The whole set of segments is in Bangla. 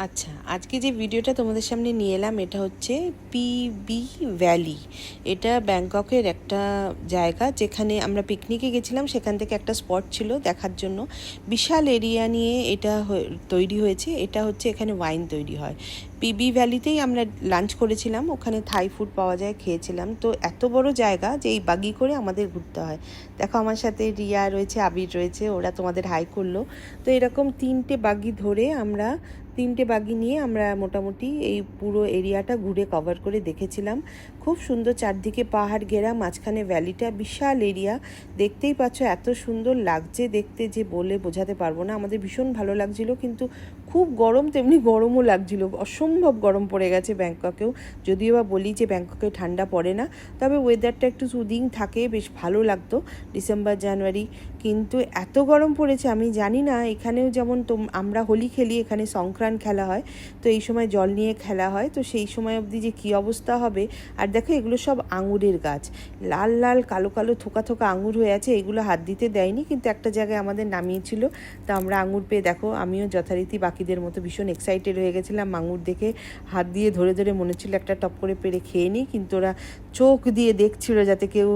আচ্ছা, আজকে যে ভিডিওটা তোমাদের সামনে নিয়ে এলাম এটা হচ্ছে পিবি ভ্যালি। এটা ব্যাংককের একটা জায়গা যেখানে আমরা পিকনিকে গেছিলাম। সেখান থেকে একটা স্পট ছিল দেখার জন্য। বিশাল এরিয়া নিয়ে এটা তৈরি হয়েছে। এটা হচ্ছে এখানে ওয়াইন তৈরি হয়। পিবি ভ্যালিতেই আমরা লাঞ্চ করেছিলাম, ওখানে থাই ফুড পাওয়া যায়, খেয়েছিলাম। তো এত বড় জায়গা যে এই বাগি করে আমাদের ঘুরতে হয়। দেখো আমার সাথে রিয়া রয়েছে, আবির রয়েছে, ওরা তোমাদের হাই করলো। তো এরকম তিনটে বাগি নিয়ে আমরা মোটামুটি এই পুরো এরিয়াটা ঘুরে কভার করে দেখেছিলাম। খুব সুন্দর, চারদিকে পাহাড় ঘেরা, মাঝখানে ভ্যালিটা, বিশাল এরিয়া। দেখতেই পাচ্ছ এত সুন্দর লাগছে দেখতে যে বলে বোঝাতে পারবো না। আমাদের ভীষণ ভালো লাগছিল, কিন্তু খুব গরম, তেমনি গরমও লাগছিল। অসম্ভব গরম পড়ে গেছে ব্যাংককেও। যদিও বা বলি যে ব্যাংককে ঠান্ডা পড়ে না, তবে ওয়েদারটা একটু সুদিং থাকে, বেশ ভালো লাগতো ডিসেম্বর জানুয়ারি। কিন্তু এত গরম পড়েছে আমি জানি না। এখানেও যেমন আমরা হোলি খেলি, এখানে সংক্রান্ত খেলা হয়, তো এই সময় জল নিয়ে খেলা হয়, তো সেই সময় অবধি যে কী অবস্থা হবে। আর দেখো এগুলো সব আঙুরের গাছ, লাল লাল কালো কালো থোকা থোকা আঙুর হয়ে আছে। এগুলো হাত দিতে দেয়নি, কিন্তু একটা জায়গায় আমাদের নামিয়েছিল, তো আমরা আঙুর পেয়ে দেখো আমিও যথারীতি বাকিদের মতো ভীষণ এক্সাইটেড হয়ে গেছিলাম। আঙুর দেখে হাত দিয়ে ধরে ধরে মনে ছিল একটা টপ করে পেরে খেয়ে নিই, কিন্তু ওরা চোখ দিয়ে দেখছিল যাতে কেউ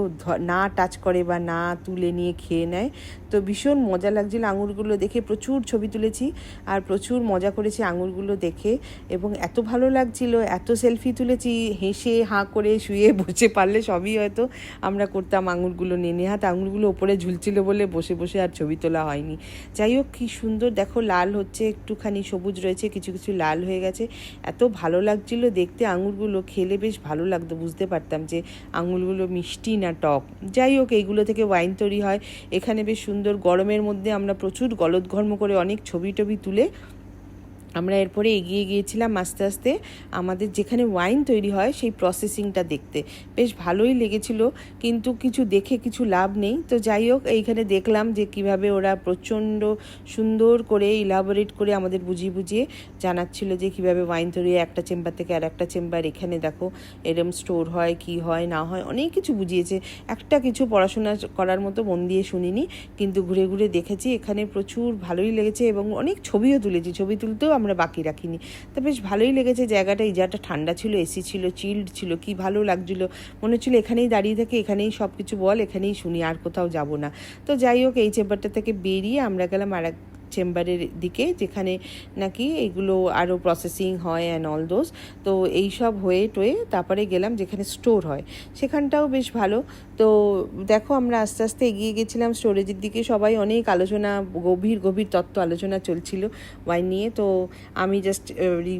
না টাচ করে বা না তুলে নিয়ে খেয়ে নেয়। তো ভীষণ মজা লাগছিল আঙুরগুলো দেখে। প্রচুর ছবি তুলেছি আর প্রচুর মজা করেছি আঙুরগুলো দেখে, এবং এত ভালো লাগছিল, এত সেলফি তুলেছি, হেসে হাঁ করে শুয়ে বসে পারলে সবই হয়তো আমরা করতাম আঙুরগুলো নিয়ে। নেহাত আঙুরগুলো ওপরে ঝুলছিল বলে বসে বসে আর ছবি তোলা হয়নি। যাই হোক, কী সুন্দর দেখো, লাল হচ্ছে, একটুখানি সবুজ রয়েছে, কিছু কিছু লাল হয়ে গেছে। এত ভালো লাগছিল দেখতে। আঙুরগুলো খেলে বেশ ভালো লাগতো, বুঝতে পারতাম যে আঙুরগুলো মিষ্টি না টক। যাই হোক, এইগুলো থেকে ওয়াইন তৈরি হয়। এখানে বেশ সুন্দর গরমের মধ্যে আমরা প্রচুর গলদঘর্ম করে অনেক ছবি টবি তুলে আমরা এরপরে এগিয়ে গিয়েছিলাম আস্তে আস্তে আমাদের যেখানে ওয়াইন তৈরি হয় সেই প্রসেসিংটা দেখতে। বেশ ভালোই লেগেছিল, কিন্তু কিছু দেখে কিছু লাভ নেই। তো যাই হোক, এইখানে দেখলাম যে কিভাবে ওরা প্রচণ্ড সুন্দর করে ইলাবোরেট করে আমাদের বুঝিয়ে বুঝিয়ে জানাচ্ছিল যে কিভাবে ওয়াইন তৈরি হয়, একটা চেম্বার থেকে আর একটা চেম্বার, এখানে দেখো এরম স্টোর হয়, কি হয় না হয়, অনেক কিছু বুঝিয়েছে। একটা কিছু পড়াশোনা করার মতো মন দিয়ে শুনিনি, কিন্তু ঘুরে ঘুরে দেখেছি। এখানে প্রচুর ভালোই লেগেছে এবং অনেক ছবিও তুলেছি। ছবি তুলতেও আমরা বাকি রাখিনি। তো বেশ ভালোই লেগেছে জায়গাটা। এই জায়গাটা ঠান্ডা ছিল, এসি ছিল, চিল্ড ছিল, কি ভালো লাগছিল। মনে হচ্ছিল এখানেই দাঁড়িয়ে থেকে এখানেই সব কিছু বল, এখানেই শুনি, আর কোথাও যাব না। তো যাই হোক, এই চেম্বারটা থেকে বেরিয়ে আমরা গেলাম আর এক চেম্বারের দিকে, যেখানে নাকি এগুলো আরও প্রসেসিং হয় অ্যান্ড অল দোজ। তো এই সব হয়ে টয়ে তারপরে গেলাম যেখানে স্টোর হয়, সেখানটাও বেশ ভালো। তো দেখো আমরা আস্তে আস্তে এগিয়ে গেছিলাম স্টোরেজের দিকে। সবাই অনেক আলোচনা, গভীর গভীর তত্ত্ব আলোচনা চলছিল ওয়াইন নিয়ে। তো আমি জাস্ট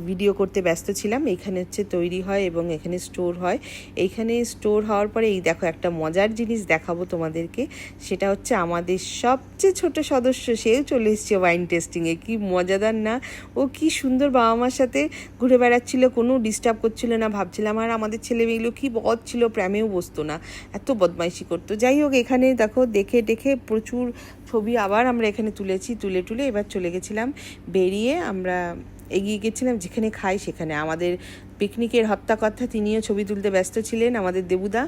ভিডিও করতে ব্যস্ত ছিলাম। এইখানে হচ্ছে তৈরি হয় এবং এখানে স্টোর হয়। এইখানে স্টোর হওয়ার পরে এই দেখো একটা মজার জিনিস দেখাবো তোমাদেরকে। সেটা হচ্ছে আমাদের সবচেয়ে ছোট সদস্য, সেও চলে এসছে ওয়াইন টেস্টিংয়ে। কি মজাদার না? ও কি সুন্দর বাবা মার সাথে ঘুরে বেড়াচ্ছিল, কোনো ডিস্টার্ব করছিল না। ভাবছিলাম আর আমাদের ছেলে মেয়েগুলো কি বদ ছিল, প্রেমেও বসতো না, এত বদমাইশি করতো। যাই হোক, এখানে দেখো দেখে দেখে প্রচুর ছবি আবার আমরা এখানে তুলেছি। তুলে টুলে এবার চলে গেছিলাম, বেরিয়ে আমরা এগিয়ে গেছিলাম যেখানে খাই সেখানে। আমাদের পিকনিকের হত্যাকর্তা তিনিও ছবি তুলতে ব্যস্ত ছিলেন, আমাদের দেবুদা।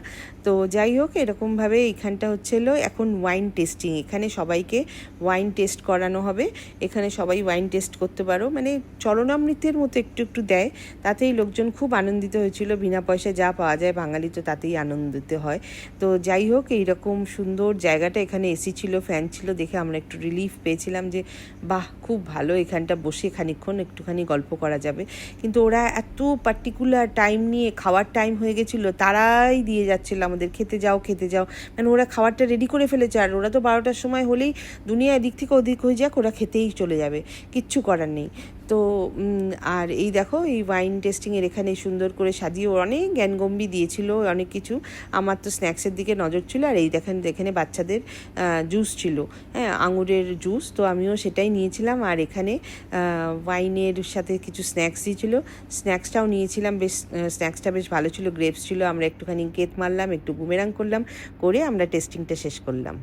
তো যাই হোক, এরকমভাবে এইখানটা হচ্ছিল এখন ওয়াইন টেস্টিং। এখানে সবাইকে ওয়াইন টেস্ট করানো হবে। এখানে সবাই ওয়াইন টেস্ট করতে পারো, মানে চরণামৃতের মতো একটু একটু দেয়। তাতেই লোকজন খুব আনন্দিত হয়েছিল। বিনা পয়সায় যা পাওয়া যায় বাঙালি তো তাতেই আনন্দিত হয়। তো যাই হোক, এইরকম সুন্দর জায়গাটা, এখানে এসি ছিল, ফ্যান ছিল, দেখে আমরা একটু রিলিফ পেয়েছিলাম যে বাহ, খুব ভালো, এখানটা বসে খানিকক্ষণ একটুখানি গল্প করা যাবে। কিন্তু ওরা এত পার্টিকুলার টাইম নিয়ে, খাওয়ার টাইম হয়ে গেছিলো, তারাই দিয়ে যাচ্ছিলো আমাদের, খেতে যাও খেতে যাও। মানে ওরা খাবারটা রেডি করে ফেলেছে, আর ওরা তো 12টার সময় হলেই দুনিয়া এদিক থেকে ওদিক হয়ে যাক, ওরা খেতেই চলে যাবে, কিচ্ছু করার নেই। তো আর এই দেখো, এই ওয়াইন টেস্টিংয়ের এখানে সুন্দর করে সাজিয়ে অনেক জ্ঞানগম্বি দিয়েছিল, অনেক কিছু। আমার তো স্ন্যাক্সের দিকে নজর ছিল। আর এই দেখেন, এখানে বাচ্চাদের জুস ছিল, হ্যাঁ, আঙুরের জুস, তো আমিও সেটাই নিয়েছিলাম। আর এখানে ওয়াইনের সাথে কিছু স্ন্যাক্স দিয়েছিল, স্ন্যাক্সটাও নিয়েছিলাম। বেশ স্ন্যাক্সটা বেশ ভালো ছিল, গ্রেপস ছিল। আমরা একটুখানি কেত মারলাম, একটু বুমেরাং করলাম, করে আমরা টেস্টিংটা শেষ করলাম।